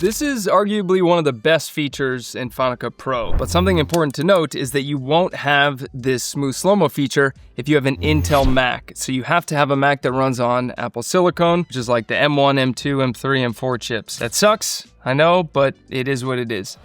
This is arguably one of the best features in Final Cut Pro, but something important to note is that you won't have this smooth slow-mo feature if you have an Intel Mac. So you have to have a Mac that runs on Apple Silicon, which is like the M1, M2, M3, M4 chips. That sucks, I know, but it is what it is.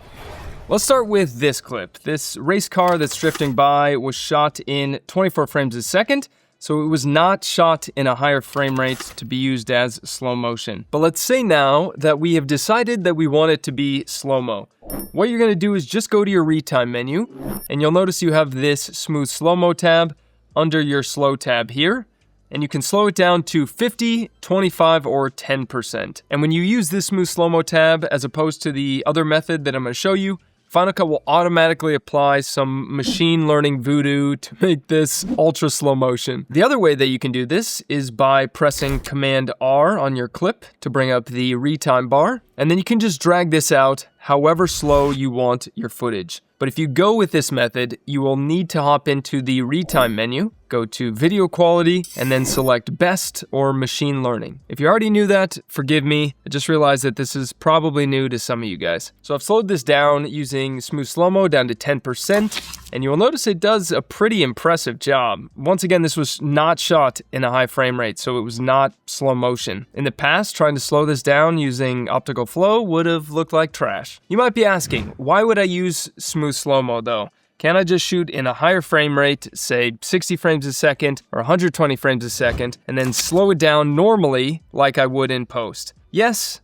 Let's start with this clip. This race car that's drifting by was shot in 24 frames a second, so it was not shot in a higher frame rate to be used as slow motion. But let's say now that we have decided that we want it to be slow-mo. What you're gonna do is just go to your retime menu, and you'll notice you have this smooth slow-mo tab under your slow tab here, and you can slow it down to 50, 25, or 10%. And when you use this smooth slow-mo tab, as opposed to the other method that I'm gonna show you, Final Cut will automatically apply some machine learning voodoo to make this ultra slow motion. The other way that you can do this is by pressing Command R on your clip to bring up the retime bar, and then you can just drag this out however slow you want your footage. But if you go with this method, you will need to hop into the retime menu, go to video quality, and then select best or machine learning. If you already knew that, forgive me. I just realized that this is probably new to some of you guys. So I've slowed this down using smooth slow-mo down to 10%, and you will notice it does a pretty impressive job. Once again, this was not shot in a high frame rate, so it was not slow motion. In the past, trying to slow this down using Optical Flow would have looked like trash. You might be asking, why would I use smooth slow-mo though? Can't I just shoot in a higher frame rate, say 60 frames a second or 120 frames a second, and then slow it down normally like I would in post? Yes,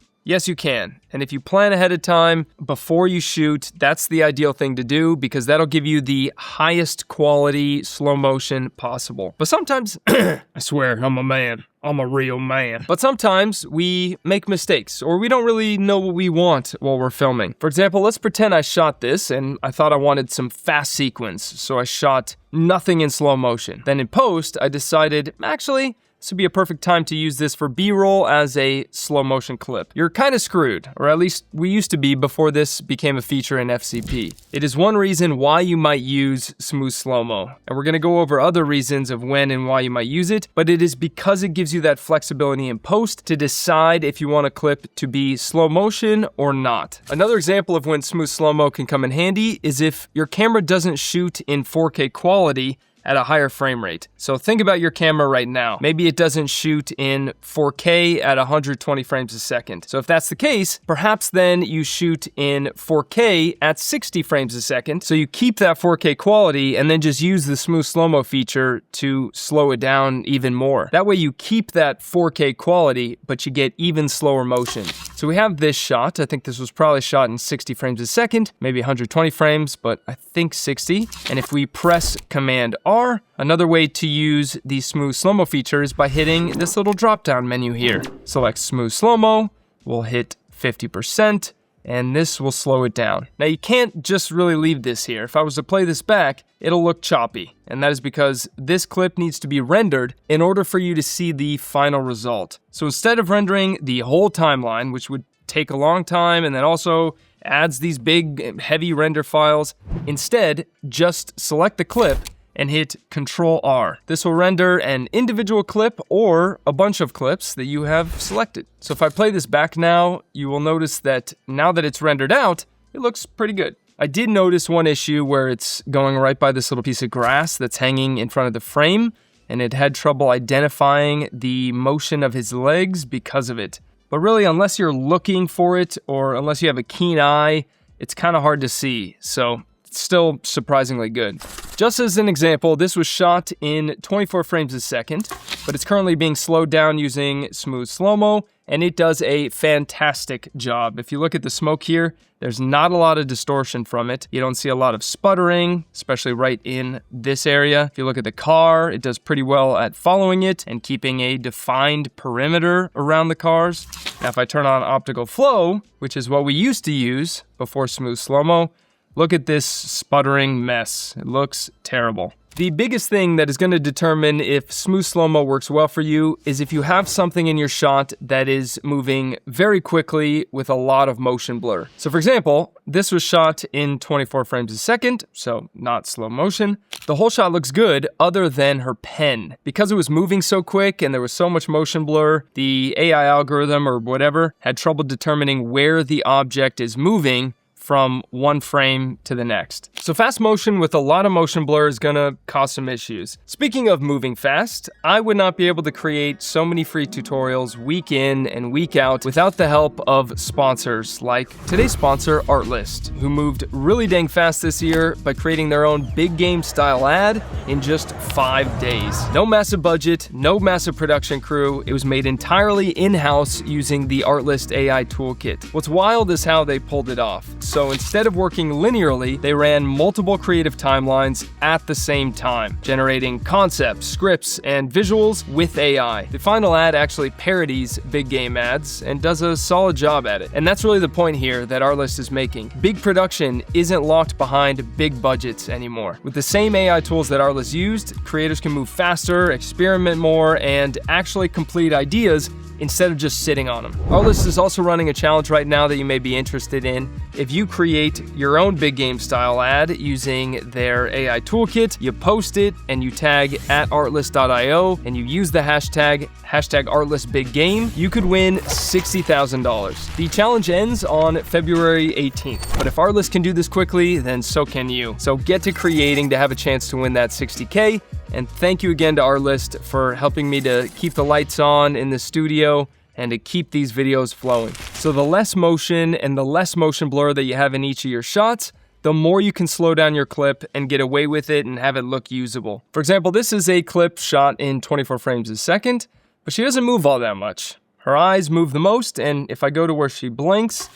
you can. And if you plan ahead of time before you shoot, that's the ideal thing to do because that'll give you the highest quality slow motion possible. But sometimes, I swear, I'm a man. I'm a real man. But sometimes we make mistakes or we don't really know what we want while we're filming. For example, let's pretend I shot this and I thought I wanted some fast sequence. So I shot nothing in slow motion. Then in post, I decided, actually, this would be a perfect time to use this for B-roll as a slow motion clip. You're kind of screwed, or at least we used to be before this became a feature in FCP. It is one reason why you might use smooth slow-mo, and we're gonna go over other reasons of when and why you might use it, but it is because it gives you that flexibility in post to decide if you want a clip to be slow motion or not. Another example of when smooth slow-mo can come in handy is if your camera doesn't shoot in 4K quality at a higher frame rate. So think about your camera right now. Maybe it doesn't shoot in 4K at 120 frames a second. So if that's the case, perhaps then you shoot in 4K at 60 frames a second. So you keep that 4K quality and then just use the smooth slow-mo feature to slow it down even more. That way you keep that 4K quality, but you get even slower motion. So we have this shot. I think this was probably shot in 60 frames a second, maybe 120 frames, but I think 60. And if we press Command R, another way to use the smooth slow-mo feature is by hitting this little drop-down menu here. Select smooth slow-mo, we'll hit 50%, and this will slow it down. Now you can't just really leave this here. If I was to play this back, it'll look choppy, and that is because this clip needs to be rendered in order for you to see the final result. So instead of rendering the whole timeline, which would take a long time and then also adds these big heavy render files, instead just select the clip and hit Control R. This will render an individual clip or a bunch of clips that you have selected. So if I play this back now, you will notice that now that it's rendered out, it looks pretty good. I did notice one issue where it's going right by this little piece of grass that's hanging in front of the frame, and it had trouble identifying the motion of his legs because of it. But really, unless you're looking for it or unless you have a keen eye, it's kind of hard to see. So it's still surprisingly good. Just as an example, this was shot in 24 frames a second, but it's currently being slowed down using smooth slow-mo, and it does a fantastic job. If you look at the smoke here, there's not a lot of distortion from it. You don't see a lot of sputtering, especially right in this area. If you look at the car, it does pretty well at following it and keeping a defined perimeter around the cars. Now, if I turn on Optical Flow, which is what we used to use before smooth slow-mo, look at this sputtering mess. It looks terrible. The biggest thing that is going to determine if smooth slow-mo works well for you is if you have something in your shot that is moving very quickly with a lot of motion blur. So for example, this was shot in 24 frames a second, so not slow motion. The whole shot looks good other than her pen. Because it was moving so quick and there was so much motion blur, the AI algorithm or whatever had trouble determining where the object is moving from one frame to the next. So fast motion with a lot of motion blur is gonna cause some issues. Speaking of moving fast, I would not be able to create so many free tutorials week in and week out without the help of sponsors like today's sponsor, Artlist, who moved really dang fast this year by creating their own big game style ad in just 5 days. No massive budget, no massive production crew. It was made entirely in-house using the Artlist AI toolkit. What's wild is how they pulled it off. So instead of working linearly, they ran multiple creative timelines at the same time, generating concepts, scripts, and visuals with AI. The final ad actually parodies big game ads and does a solid job at it. And that's really the point here that Artlist is making. Big production isn't locked behind big budgets anymore. With the same AI tools that Artlist used, creators can move faster, experiment more, and actually complete ideas instead of just sitting on them. Artlist is also running a challenge right now that you may be interested in. If you create your own big game style ad using their AI toolkit, you post it and you tag @artlist.io and you use the hashtag #ArtlistBigGame, you could win $60,000. The challenge ends on February 18th, but if Artlist can do this quickly, then so can you. So get to creating to have a chance to win that 60K. And thank you again to Artlist for helping me to keep the lights on in the studio and to keep these videos flowing. So the less motion and the less motion blur that you have in each of your shots, the more you can slow down your clip and get away with it and have it look usable. For example, this is a clip shot in 24 frames a second, but she doesn't move all that much. Her eyes move the most, and if I go to where she blinks,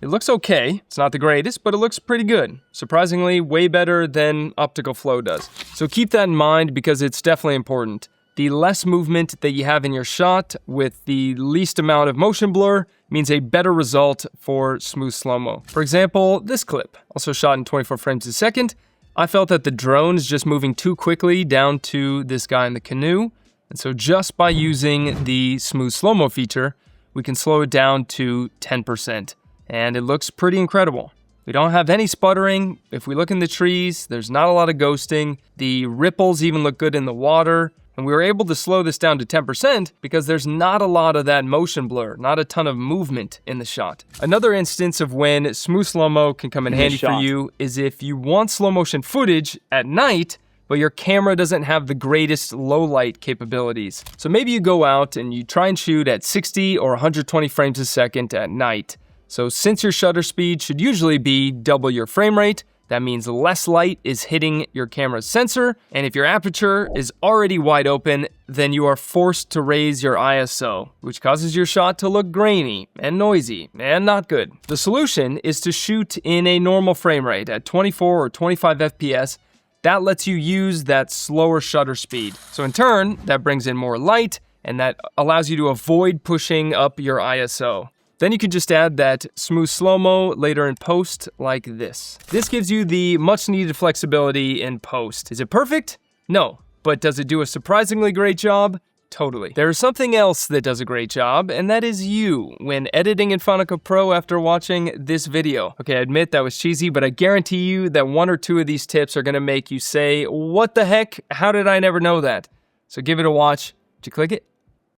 it looks okay. It's not the greatest, but it looks pretty good. Surprisingly, way better than Optical Flow does. So keep that in mind because it's definitely important. The less movement that you have in your shot with the least amount of motion blur means a better result for smooth slow-mo. For example, this clip, also shot in 24 frames a second, I felt that the drone's just moving too quickly down to this guy in the canoe. And so just by using the smooth slow-mo feature, we can slow it down to 10%. And it looks pretty incredible. We don't have any sputtering. If we look in the trees, there's not a lot of ghosting. The ripples even look good in the water. And we were able to slow this down to 10% because there's not a lot of that motion blur, not a ton of movement in the shot. Another instance of when smooth slow-mo can come in handy for you is if you want slow motion footage at night, but your camera doesn't have the greatest low light capabilities. So maybe you go out and you try and shoot at 60 or 120 frames a second at night. So since your shutter speed should usually be double your frame rate, that means less light is hitting your camera's sensor, and if your aperture is already wide open, then you are forced to raise your ISO, which causes your shot to look grainy and noisy and not good. The solution is to shoot in a normal frame rate at 24 or 25 FPS. That lets you use that slower shutter speed. So in turn, that brings in more light, and that allows you to avoid pushing up your ISO. Then you can just add that smooth slow-mo later in post like this. This gives you the much needed flexibility in post. Is it perfect? No. But does it do a surprisingly great job? Totally. There is something else that does a great job, and that is you when editing in Final Cut Pro after watching this video. Okay, I admit that was cheesy, but I guarantee you that one or two of these tips are gonna make you say, what the heck? How did I never know that? So give it a watch. Did you click it?